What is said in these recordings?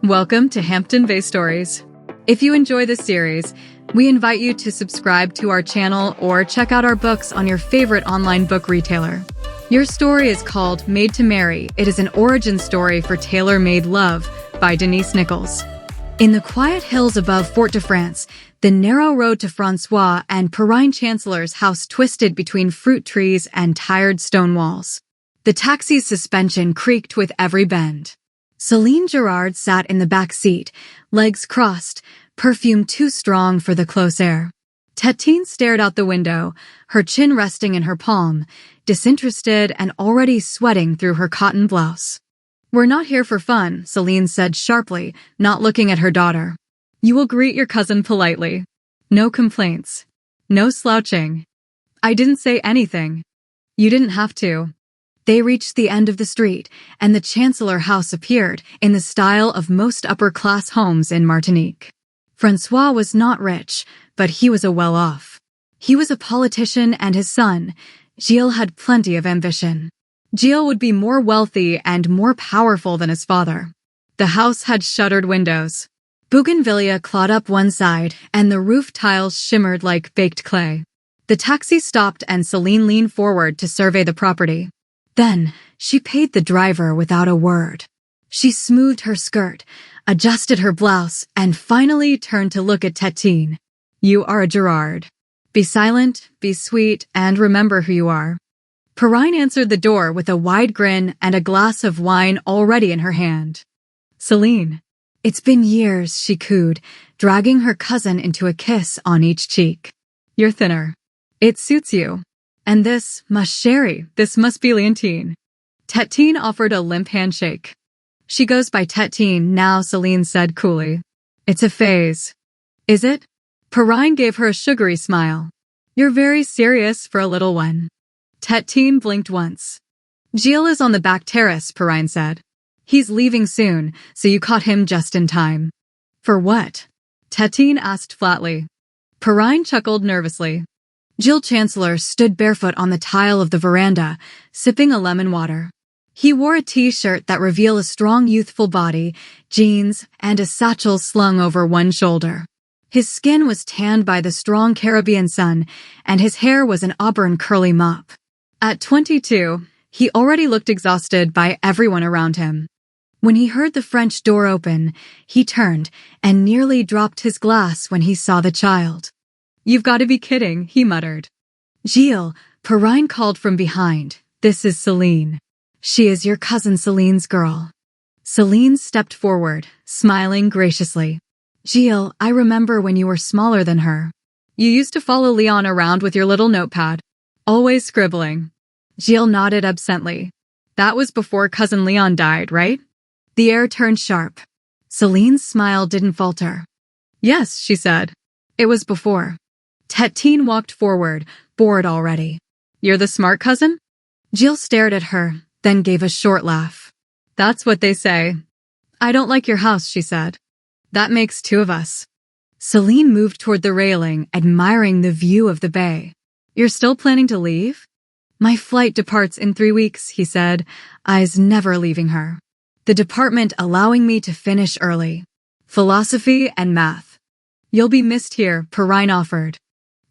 Welcome to Hampton Bay Stories. If you enjoy this series, we invite you to subscribe to our channel or check out our books on your favorite online book retailer. Your story is called Made to Marry. It is an origin story for tailor-made love by Denise Nichols. In the quiet hills above Fort de France, the narrow road to Francois and Gille Chancellor's house twisted between fruit trees and tired stone walls. The taxi's suspension creaked with every bend. Céline Girard sat in the back seat, legs crossed, perfume too strong for the close air. Titine stared out the window, her chin resting in her palm, disinterested and already sweating through her cotton blouse. "We're not here for fun," Céline said sharply, not looking at her daughter. "You will greet your cousin politely. No complaints. No slouching." "I didn't say anything." "You didn't have to." They reached the end of the street, and the Chancellor house appeared in the style of most upper-class homes in Martinique. Francois was not rich, but he was well-off. He was a politician, and his son, Gille, had plenty of ambition. Gille would be more wealthy and more powerful than his father. The house had shuttered windows. Bougainvillea clawed up one side, and the roof tiles shimmered like baked clay. The taxi stopped and Céline leaned forward to survey the property. Then, she paid the driver without a word. She smoothed her skirt, adjusted her blouse, and finally turned to look at Titine. "You are a Girard. Be silent, be sweet, and remember who you are." Perrine answered the door with a wide grin and a glass of wine already in her hand. "Céline." "It's been years," she cooed, dragging her cousin into a kiss on each cheek. "You're thinner. It suits you. And this, ma chérie, this must be Leontine." Titine offered a limp handshake. "She goes by Titine now," Céline said coolly. "It's a phase." "Is it?" Perrine gave her a sugary smile. "You're very serious for a little one." Titine blinked once. "Gille is on the back terrace," Perrine said. "He's leaving soon, so you caught him just in time." "For what?" Titine asked flatly. Perrine chuckled nervously. Gille Chancellor stood barefoot on the tile of the veranda, sipping a lemon water. He wore a t-shirt that revealed a strong youthful body, jeans, and a satchel slung over one shoulder. His skin was tanned by the strong Caribbean sun, and his hair was an auburn curly mop. At 22, he already looked exhausted by everyone around him. When he heard the French door open, he turned and nearly dropped his glass when he saw the child. "You've got to be kidding," he muttered. "Gille," Perrine called from behind. "This is Céline. She is your cousin Céline's girl." Céline stepped forward, smiling graciously. "Gille, I remember when you were smaller than her. You used to follow Leon around with your little notepad, always scribbling." Gille nodded absently. "That was before cousin Leon died, right?" The air turned sharp. Céline's smile didn't falter. "Yes," she said. "It was before." Titine walked forward, bored already. "You're the smart cousin?" Gille stared at her, then gave a short laugh. "That's what they say." "I don't like your house," she said. "That makes two of us." Céline moved toward the railing, admiring the view of the bay. "You're still planning to leave?" "My flight departs in 3 weeks," he said, eyes never leaving her. "The department allowing me to finish early. Philosophy and math." "You'll be missed here," Perrine offered.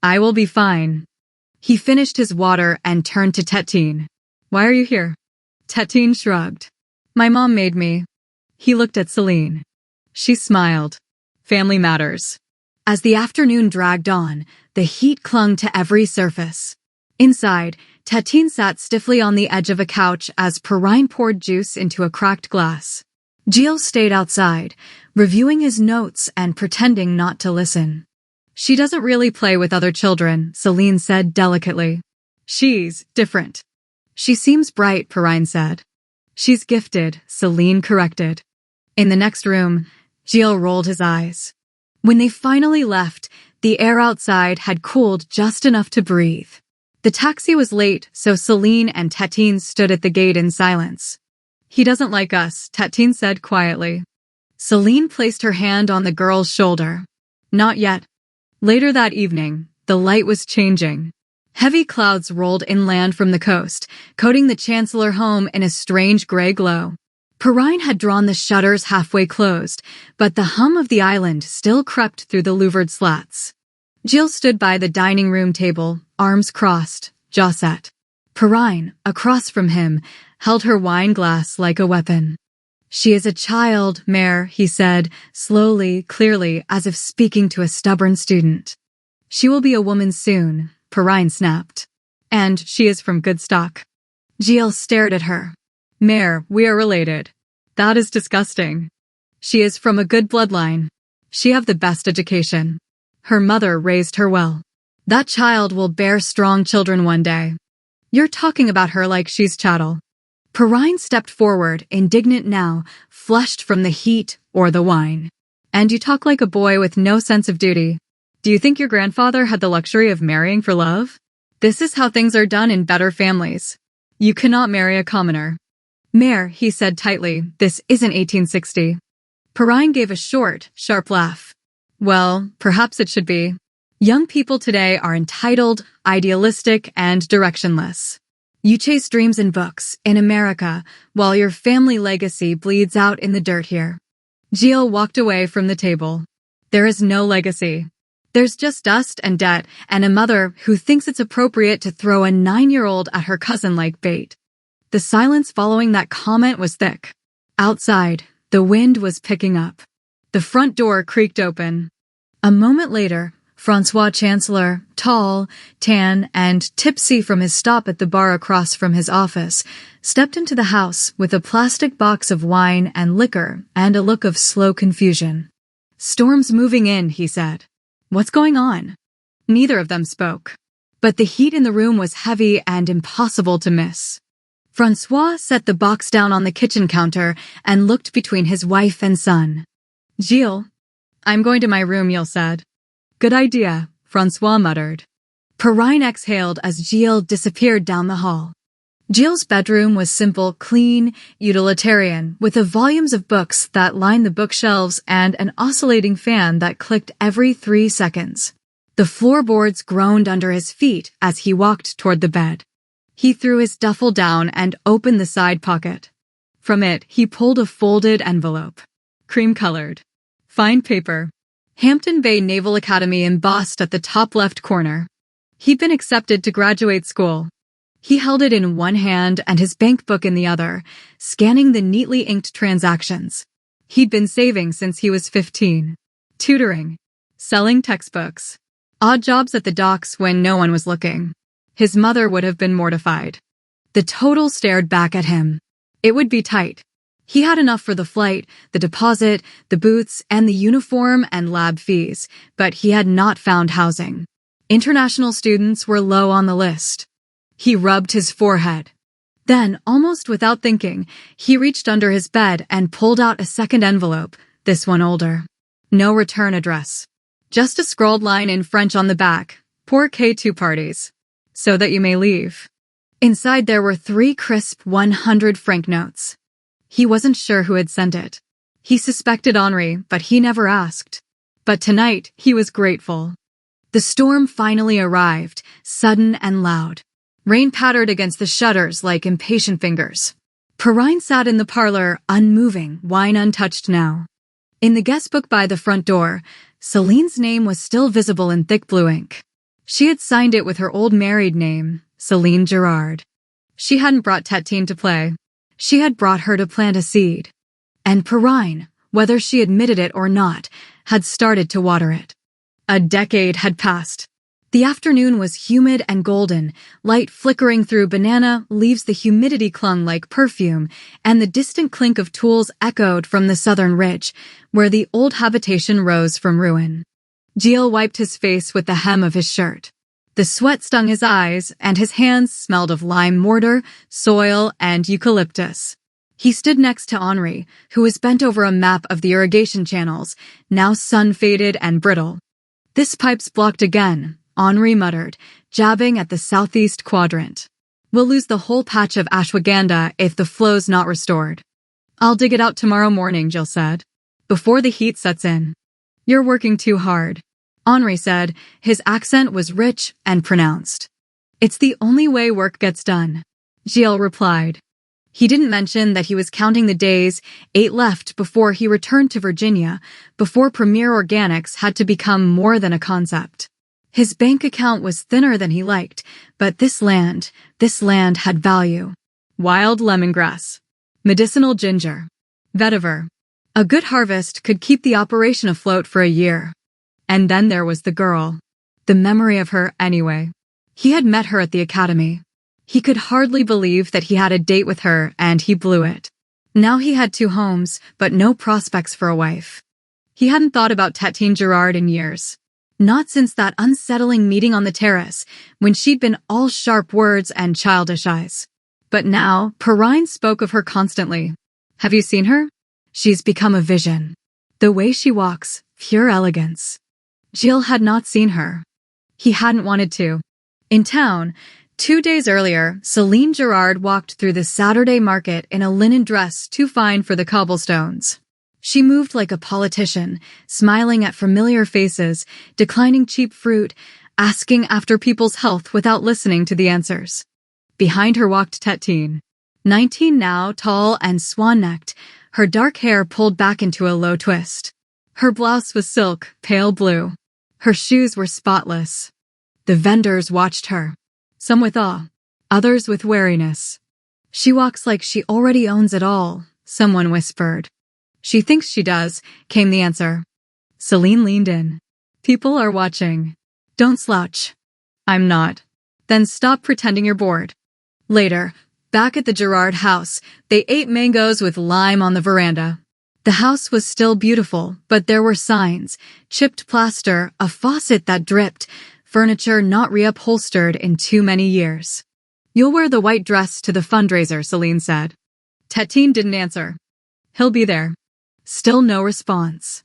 "I will be fine." He finished his water and turned to Titine. "Why are you here?" Titine shrugged. "My mom made me." He looked at Céline. She smiled. "Family matters." As the afternoon dragged on, the heat clung to every surface. Inside, Titine sat stiffly on the edge of a couch as Perrine poured juice into a cracked glass. Gille stayed outside, reviewing his notes and pretending not to listen. "She doesn't really play with other children," Céline said delicately. "She's different." "She seems bright," Perrine said. "She's gifted," Céline corrected. In the next room, Gille rolled his eyes. When they finally left, the air outside had cooled just enough to breathe. The taxi was late, so Céline and Titine stood at the gate in silence. "He doesn't like us," Titine said quietly. Céline placed her hand on the girl's shoulder. "Not yet." Later that evening, the light was changing. Heavy clouds rolled inland from the coast, coating the Chancellor home in a strange gray glow. Perrine had drawn the shutters halfway closed, but the hum of the island still crept through the louvered slats. Gille stood by the dining room table, arms crossed, jaw set. Perrine, across from him, held her wine glass like a weapon. "She is a child, Mère," he said, slowly, clearly, as if speaking to a stubborn student. "She will be a woman soon," Perrine snapped. "And she is from good stock." Gille stared at her. "Mère, we are related." "That is disgusting." "She is from a good bloodline. She have the best education. Her mother raised her well. That child will bear strong children one day. You're talking about her like she's chattel." Perrine stepped forward, indignant now, flushed from the heat or the wine. "And you talk like a boy with no sense of duty. Do you think your grandfather had the luxury of marrying for love? This is how things are done in better families. You cannot marry a commoner." "Mère," he said tightly, "this isn't 1860. Perrine gave a short, sharp laugh. "Well, perhaps it should be. Young people today are entitled, idealistic, and directionless. You chase dreams in books, in America, while your family legacy bleeds out in the dirt here." Gille walked away from the table. "There is no legacy. There's just dust and debt and a mother who thinks it's appropriate to throw a 9-year-old at her cousin like bait." The silence following that comment was thick. Outside, the wind was picking up. The front door creaked open. A moment later, Gille Chancellor, tall, tan, and tipsy from his stop at the bar across from his office, stepped into the house with a plastic box of wine and liquor and a look of slow confusion. "Storm's moving in," he said. "What's going on?" Neither of them spoke. But the heat in the room was heavy and impossible to miss. Francois set the box down on the kitchen counter and looked between his wife and son. "Gille." "I'm going to my room," Gille said. "Good idea," Francois muttered. Perrine exhaled as Gille disappeared down the hall. Gille's bedroom was simple, clean, utilitarian, with the volumes of books that lined the bookshelves and an oscillating fan that clicked every 3 seconds. The floorboards groaned under his feet as he walked toward the bed. He threw his duffel down and opened the side pocket. From it, he pulled a folded envelope. Cream-colored. Fine paper. Hampton Bay Naval Academy embossed at the top left corner. He'd been accepted to graduate school. He held it in one hand and his bank book in the other, scanning the neatly inked transactions. He'd been saving since he was 15. Tutoring. Selling textbooks. Odd jobs at the docks when no one was looking. His mother would have been mortified. The total stared back at him. It would be tight. He had enough for the flight, the deposit, the boots, and the uniform and lab fees, but he had not found housing. International students were low on the list. He rubbed his forehead. Then, almost without thinking, he reached under his bed and pulled out a second envelope, this one older. No return address. Just a scrawled line in French on the back, "Pour K2 parties. So that you may leave." Inside there were 3 crisp 100-franc notes. He wasn't sure who had sent it. He suspected Henri, but he never asked. But tonight, he was grateful. The storm finally arrived, sudden and loud. Rain pattered against the shutters like impatient fingers. Perrine sat in the parlor, unmoving, wine untouched now. In the guest book by the front door, Celine's name was still visible in thick blue ink. She had signed it with her old married name, Celine Girard. She hadn't brought Titine to play. She had brought her to plant a seed. And Perrine, whether she admitted it or not, had started to water it. A decade had passed. The afternoon was humid and golden, light flickering through banana leaves. The humidity clung like perfume, and the distant clink of tools echoed from the southern ridge, where the old habitation rose from ruin. Gille wiped his face with the hem of his shirt. The sweat stung his eyes, and his hands smelled of lime mortar, soil, and eucalyptus. He stood next to Henri, who was bent over a map of the irrigation channels, now sun-faded and brittle. "This pipe's blocked again," Henri muttered, jabbing at the southeast quadrant. "We'll lose the whole patch of ashwagandha if the flow's not restored." "I'll dig it out tomorrow morning," Gille said, "before the heat sets in." "You're working too hard," Henri said. His accent was rich and pronounced. "It's the only way work gets done," Gille replied. He didn't mention that he was counting the days, 8 left before he returned to Virginia, before Premier Organics had to become more than a concept. His bank account was thinner than he liked, but this land had value. Wild lemongrass. Medicinal ginger. Vetiver. A good harvest could keep the operation afloat for a year. And then there was the girl. The memory of her, anyway. He had met her at the academy. He could hardly believe that he had a date with her, and he blew it. Now he had 2 homes, but no prospects for a wife. He hadn't thought about Titine Girard in years. Not since that unsettling meeting on the terrace, when she'd been all sharp words and childish eyes. But now, Perrine spoke of her constantly. Have you seen her? She's become a vision. The way she walks, pure elegance. Gille had not seen her. He hadn't wanted to. In town, 2 days earlier, Céline Girard walked through the Saturday market in a linen dress too fine for the cobblestones. She moved like a politician, smiling at familiar faces, declining cheap fruit, asking after people's health without listening to the answers. Behind her walked Titine. 19 now, tall and swan-necked, her dark hair pulled back into a low twist. Her blouse was silk, pale blue. Her shoes were spotless. The vendors watched her. Some with awe, others with wariness. She walks like she already owns it all, someone whispered. She thinks she does, came the answer. Céline leaned in. People are watching. Don't slouch. I'm not. Then stop pretending you're bored. Later, back at the Girard house, they ate mangoes with lime on the veranda. The house was still beautiful, but there were signs, chipped plaster, a faucet that dripped, furniture not reupholstered in too many years. You'll wear the white dress to the fundraiser, Céline said. Titine didn't answer. He'll be there. Still no response.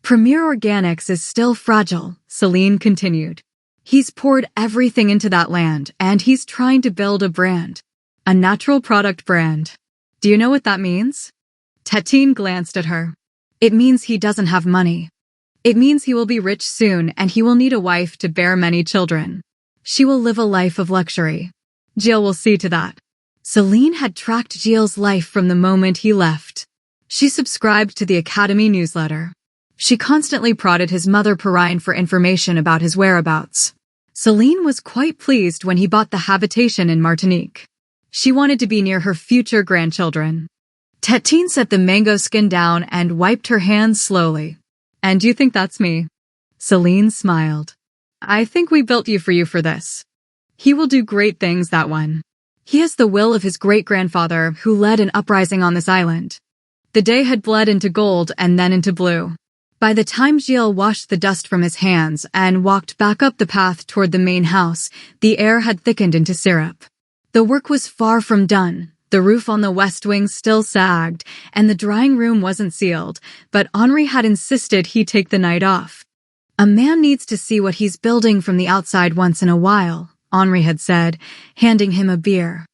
Premier Organics is still fragile, Céline continued. He's poured everything into that land, and he's trying to build a brand. A natural product brand. Do you know what that means? Titine glanced at her. It means he doesn't have money. It means he will be rich soon, and he will need a wife to bear many children. She will live a life of luxury. Gille will see to that. Céline had tracked Gille's life from the moment he left. She subscribed to the Academy newsletter. She constantly prodded his mother Perrine for information about his whereabouts. Céline was quite pleased when he bought the habitation in Martinique. She wanted to be near her future grandchildren. Titine set the mango skin down and wiped her hands slowly. And you think that's me? Céline smiled. I think we built you for this. He will do great things, that one. He has the will of his great-grandfather who led an uprising on this island. The day had bled into gold and then into blue. By the time Gille washed the dust from his hands and walked back up the path toward the main house, the air had thickened into syrup. The work was far from done. The roof on the west wing still sagged, and the drying room wasn't sealed, but Henri had insisted he take the night off. A man needs to see what he's building from the outside once in a while, Henri had said, handing him a beer.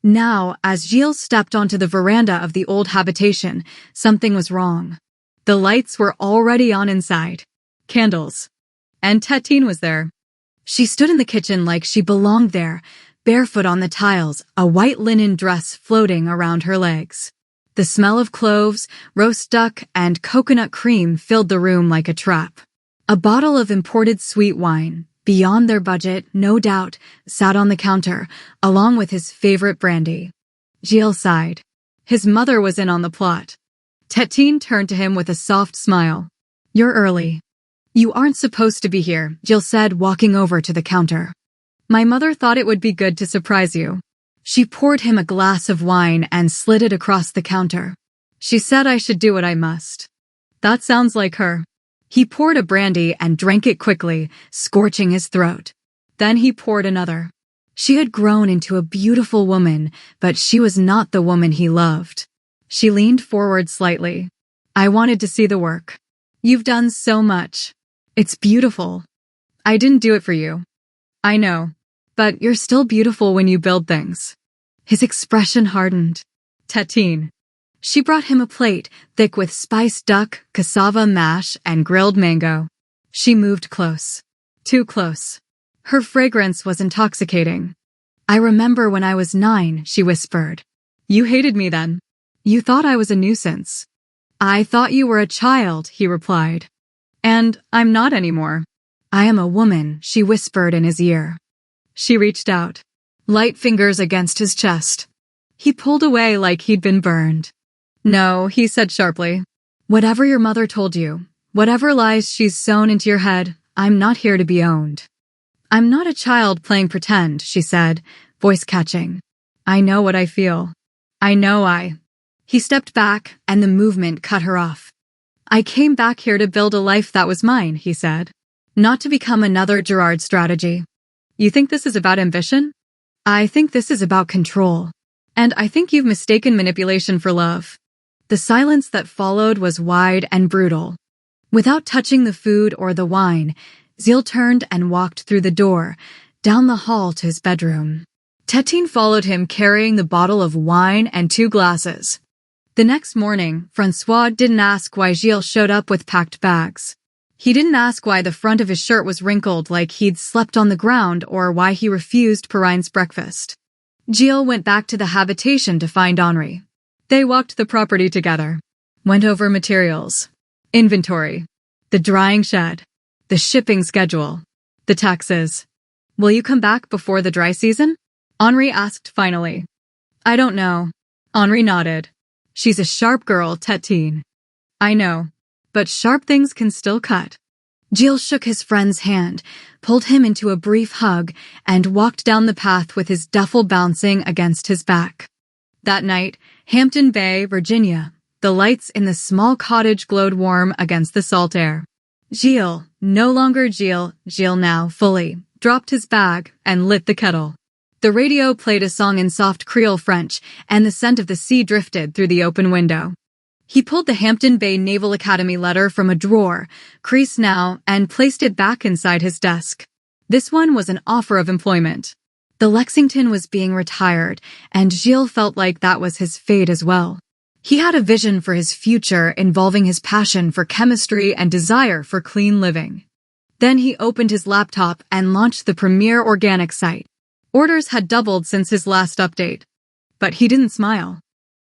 Now, as Gille stepped onto the veranda of the old habitation, something was wrong. The lights were already on inside. Candles. And Titine was there. She stood in the kitchen like she belonged there, barefoot on the tiles, a white linen dress floating around her legs. The smell of cloves, roast duck, and coconut cream filled the room like a trap. A bottle of imported sweet wine, beyond their budget, no doubt, sat on the counter, along with his favorite brandy. Gille sighed. His mother was in on the plot. Titine turned to him with a soft smile. You're early. You aren't supposed to be here, Gille said, walking over to the counter. My mother thought it would be good to surprise you. She poured him a glass of wine and slid it across the counter. She said I should do what I must. That sounds like her. He poured a brandy and drank it quickly, scorching his throat. Then he poured another. She had grown into a beautiful woman, but she was not the woman he loved. She leaned forward slightly. I wanted to see the work. You've done so much. It's beautiful. I didn't do it for you. I know. But you're still beautiful when you build things. His expression hardened. Titine. She brought him a plate, thick with spiced duck, cassava mash, and grilled mango. She moved close. Too close. Her fragrance was intoxicating. I remember when I was 9, she whispered. You hated me then. You thought I was a nuisance. I thought you were a child, he replied. And I'm not anymore. I am a woman, she whispered in his ear. She reached out, light fingers against his chest. He pulled away like he'd been burned. No, he said sharply. Whatever your mother told you, whatever lies she's sewn into your head, I'm not here to be owned. I'm not a child playing pretend, she said, voice catching. I know what I feel. I know He stepped back, and the movement cut her off. I came back here to build a life that was mine, he said. Not to become another Girard strategy. You think this is about ambition? I think this is about control. And I think you've mistaken manipulation for love. The silence that followed was wide and brutal. Without touching the food or the wine, Gille turned and walked through the door, down the hall to his bedroom. Titine followed him carrying the bottle of wine and 2 glasses. The next morning, François didn't ask why Gille showed up with packed bags. He didn't ask why the front of his shirt was wrinkled like he'd slept on the ground or why he refused Perrine's breakfast. Gille went back to the habitation to find Henri. They walked the property together, went over materials, inventory, the drying shed, the shipping schedule, the taxes. Will you come back before the dry season? Henri asked finally. I don't know. Henri nodded. She's a sharp girl, Titine. I know, but sharp things can still cut. Gille shook his friend's hand, pulled him into a brief hug, and walked down the path with his duffel bouncing against his back. That night, Hampton Bay, Virginia, the lights in the small cottage glowed warm against the salt air. Gille, no longer Gille now fully, dropped his bag and lit the kettle. The radio played a song in soft Creole French, and the scent of the sea drifted through the open window. He pulled the Hampton Bay Naval Academy letter from a drawer, creased now, and placed it back inside his desk. This one was an offer of employment. The Lexington was being retired, and Gille felt like that was his fate as well. He had a vision for his future involving his passion for chemistry and desire for clean living. Then he opened his laptop and launched the premier organic site. Orders had doubled since his last update. But he didn't smile.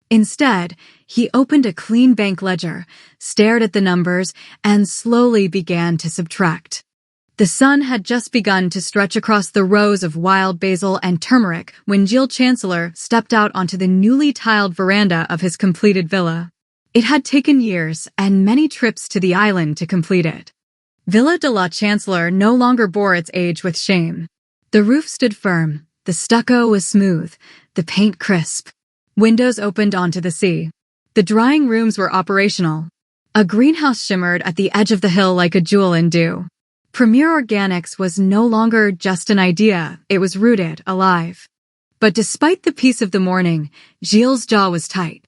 Instead, he opened a clean bank ledger, stared at the numbers, and slowly began to subtract. The sun had just begun to stretch across the rows of wild basil and turmeric when Gille Chancellor stepped out onto the newly tiled veranda of his completed villa. It had taken years and many trips to the island to complete it. Villa de la Chancellor no longer bore its age with shame. The roof stood firm, the stucco was smooth, the paint crisp. Windows opened onto the sea. The drying rooms were operational. A greenhouse shimmered at the edge of the hill like a jewel in dew. Premier Organics was no longer just an idea, it was rooted, alive. But despite the peace of the morning, Gille's jaw was tight.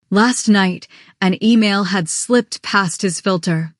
Last night, an email had slipped past his filter.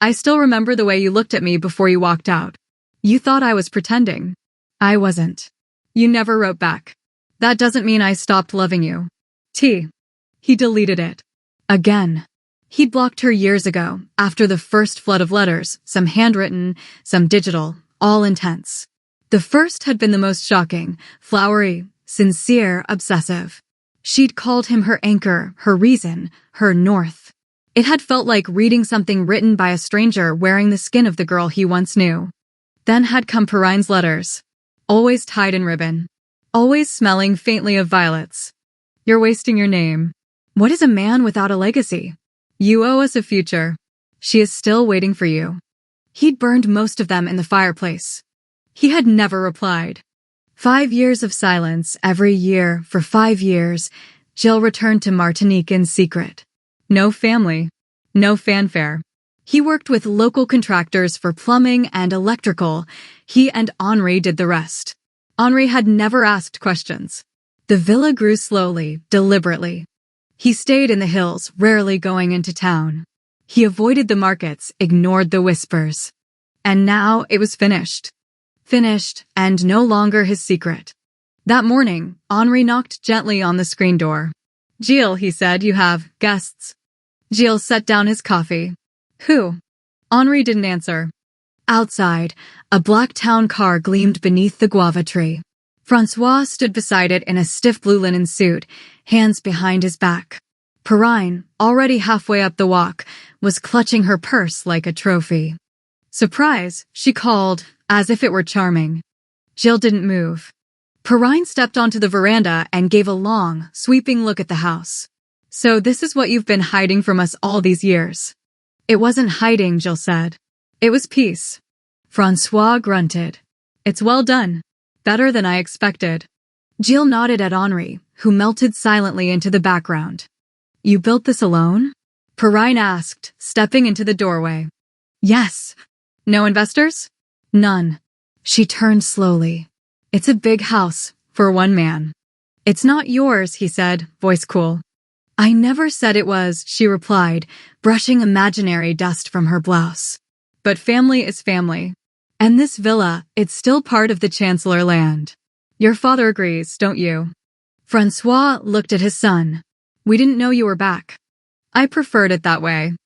I still remember the way you looked at me before you walked out. You thought I was pretending. I wasn't. You never wrote back. That doesn't mean I stopped loving you. He deleted it. Again. He'd blocked her years ago, after the first flood of letters, some handwritten, some digital, all intense. The first had been the most shocking, flowery, sincere, obsessive. She'd called him her anchor, her reason, her north. It had felt like reading something written by a stranger wearing the skin of the girl he once knew. Then had come Perrine's letters. Always tied in ribbon. Always smelling faintly of violets. You're wasting your name. What is a man without a legacy? You owe us a future. She is still waiting for you. He'd burned most of them in the fireplace. He had never replied. 5 years of silence every year for 5 years, Gille returned to Martinique in secret. No family. No fanfare. He worked with local contractors for plumbing and electrical. He and Henri did the rest. Henri had never asked questions. The villa grew slowly, deliberately. He stayed in the hills, rarely going into town. He avoided the markets, ignored the whispers. And now it was finished. Finished, and no longer his secret. That morning, Henri knocked gently on the screen door. Gille, he said, you have guests. Gille set down his coffee. Who? Henri didn't answer. Outside, a black town car gleamed beneath the guava tree. François stood beside it in a stiff blue linen suit, hands behind his back. Perrine, already halfway up the walk, was clutching her purse like a trophy. "Surprise," she called, as if it were charming. Gille didn't move. Perrine stepped onto the veranda and gave a long, sweeping look at the house. "So this is what you've been hiding from us all these years." "It wasn't hiding," Gille said. "It was peace." Francois grunted. "It's well done. Better than I expected." Gille nodded at Henri, who melted silently into the background. "You built this alone?" Perrine asked, stepping into the doorway. "Yes." "No investors?" "None." She turned slowly. "It's a big house, for one man." "It's not yours," he said, voice cool. "I never said it was," she replied, brushing imaginary dust from her blouse. "But family is family. And this villa, it's still part of the Chancellor land. Your father agrees, don't you?" Francois looked at his son. "We didn't know you were back." "I preferred it that way."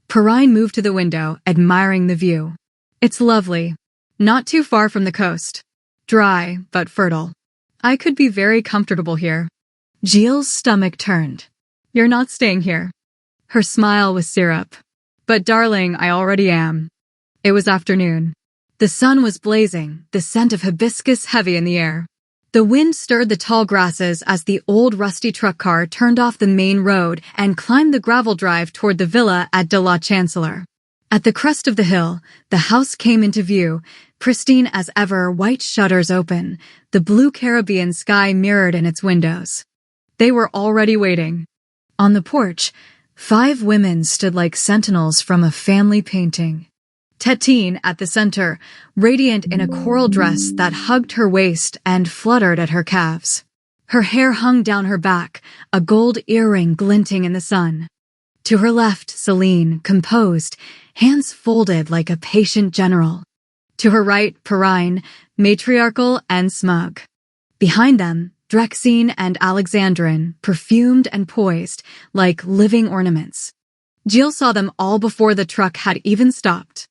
Perrine moved to the window, admiring the view. "It's lovely. Not too far from the coast. Dry, but fertile. I could be very comfortable here." Gille's stomach turned. "You're not staying here." Her smile was syrup. "But darling, I already am." It was afternoon. The sun was blazing, the scent of hibiscus heavy in the air. The wind stirred the tall grasses as the old rusty truck car turned off the main road and climbed the gravel drive toward the villa at Gille Chancellor. At the crest of the hill, the house came into view, pristine as ever, white shutters open, the blue Caribbean sky mirrored in its windows. They were already waiting. On the porch, 5 women stood like sentinels from a family painting. Titine, at the center, radiant in a coral dress that hugged her waist and fluttered at her calves. Her hair hung down her back, a gold earring glinting in the sun. To her left, Celine, composed, hands folded like a patient general. To her right, Perrine, matriarchal and smug. Behind them, Drexine and Alexandrine, perfumed and poised, like living ornaments. Gille saw them all before the truck had even stopped.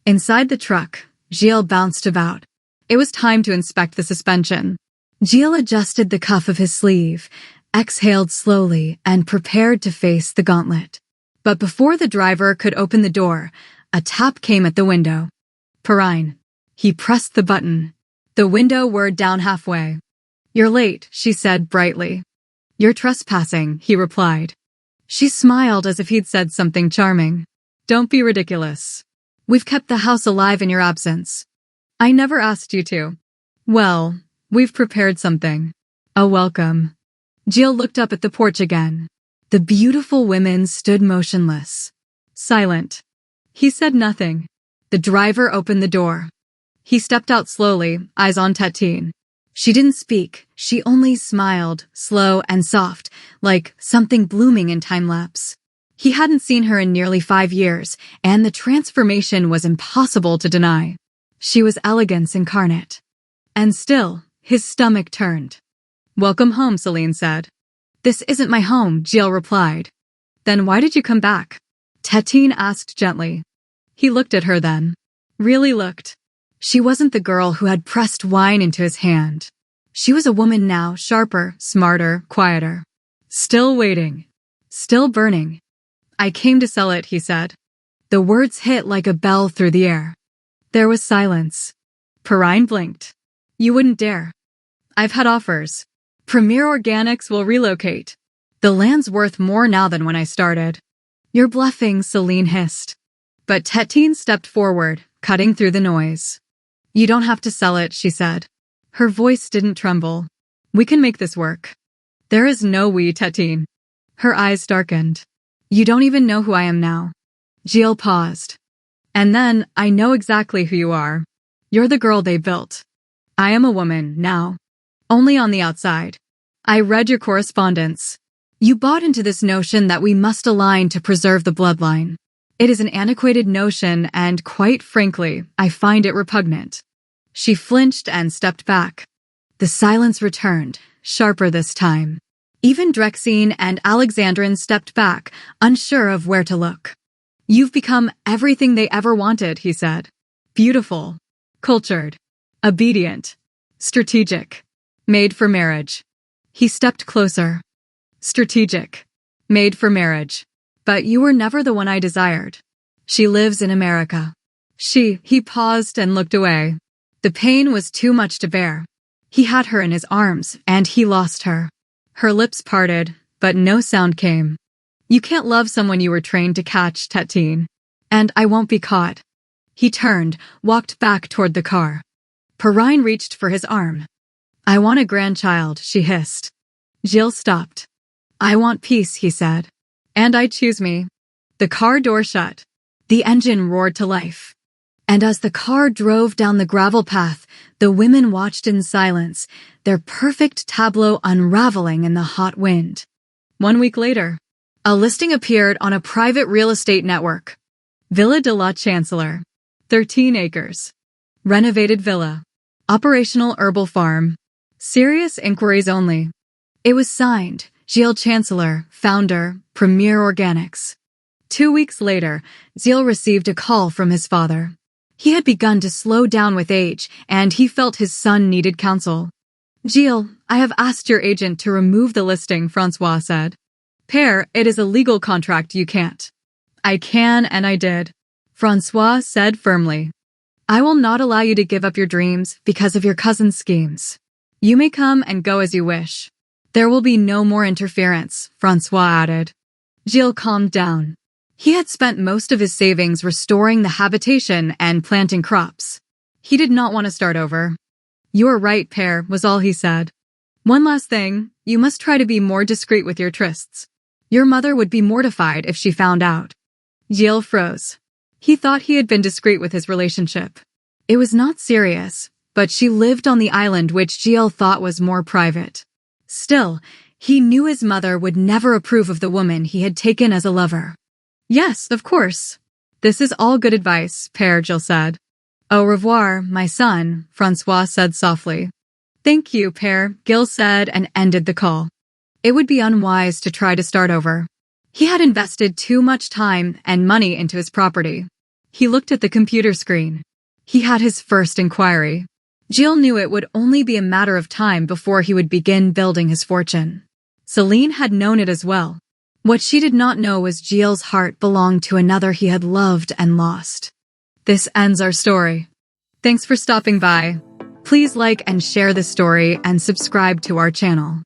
Inside the truck, Gille bounced about. It was time to inspect the suspension. Gille adjusted the cuff of his sleeve, exhaled slowly, and prepared to face the gauntlet. But before the driver could open the door, a tap came at the window. "Perrine." He pressed the button. The window whirred down halfway. "You're late," she said brightly. "You're trespassing," he replied. She smiled as if he'd said something charming. "Don't be ridiculous. We've kept the house alive in your absence." "I never asked you to." "Well, we've prepared something. A welcome." Gille looked up at the porch again. The beautiful women stood motionless, silent. He said nothing. The driver opened the door. He stepped out slowly, eyes on Titine. She didn't speak, she only smiled, slow and soft, like something blooming in time-lapse. He hadn't seen her in nearly 5 years, and the transformation was impossible to deny. She was elegance incarnate. And still, his stomach turned. "Welcome home," Celine said. "This isn't my home," Gille replied. "Then why did you come back?" Titine asked gently. He looked at her then. Really looked. She wasn't the girl who had pressed wine into his hand. She was a woman now, sharper, smarter, quieter. Still waiting. Still burning. "I came to sell it," he said. The words hit like a bell through the air. There was silence. Perrine blinked. "You wouldn't dare." "I've had offers. Premier Organics will relocate. The land's worth more now than when I started." "You're bluffing," Celine hissed. But Titine stepped forward, cutting through the noise. "You don't have to sell it," she said. Her voice didn't tremble. "We can make this work." "There is no we, Titine." Her eyes darkened. "You don't even know who I am now." Gille paused. "And then, I know exactly who you are. You're the girl they built. I am a woman, now. Only on the outside. I read your correspondence. You bought into this notion that we must align to preserve the bloodline. It is an antiquated notion and, quite frankly, I find it repugnant." She flinched and stepped back. The silence returned, sharper this time. Even Drexine and Alexandrine stepped back, unsure of where to look. "You've become everything they ever wanted," he said. "Beautiful. Cultured. Obedient. Strategic. Made for marriage." He stepped closer. strategic, made for marriage. But you were never the one I desired. She lives in America. He paused and looked away. The pain was too much to bear. He had her in his arms, and he lost her. Her lips parted, but no sound came. You can't love someone you were trained to catch, Titine. And I won't be caught. He turned, walked back toward the car. Perrine reached for his arm. I want a grandchild, she hissed. Gille stopped. I want peace, he said. And I choose me. The car door shut. The engine roared to life. And as the car drove down the gravel path, the women watched in silence, their perfect tableau unraveling in the hot wind. 1 week later, a listing appeared on a private real estate network. Gille Chancellor. 13 acres. Renovated villa. Operational herbal farm. Serious inquiries only. It was signed, Gille Chancellor, founder, Premier Organics. 2 weeks later, Gille received a call from his father. He had begun to slow down with age, and he felt his son needed counsel. Gille, I have asked your agent to remove the listing, Francois said. Père, it is a legal contract, you can't. I can, and I did. Francois said firmly. I will not allow you to give up your dreams because of your cousin's schemes. You may come and go as you wish. There will be no more interference, Francois added. Gille calmed down. He had spent most of his savings restoring the habitation and planting crops. He did not want to start over. You are right, Père, was all he said. One last thing, you must try to be more discreet with your trysts. Your mother would be mortified if she found out. Gille froze. He thought he had been discreet with his relationship. It was not serious, but she lived on the island which Gille thought was more private. Still, he knew his mother would never approve of the woman he had taken as a lover. Yes, of course. This is all good advice, Père, Gille said. Au revoir, my son, Francois said softly. Thank you, Père, Gille said and ended the call. It would be unwise to try to start over. He had invested too much time and money into his property. He looked at the computer screen. He had his first inquiry. Gille knew it would only be a matter of time before he would begin building his fortune. Céline had known it as well. What she did not know was Gille's heart belonged to another he had loved and lost. This ends our story. Thanks for stopping by. Please like and share this story and subscribe to our channel.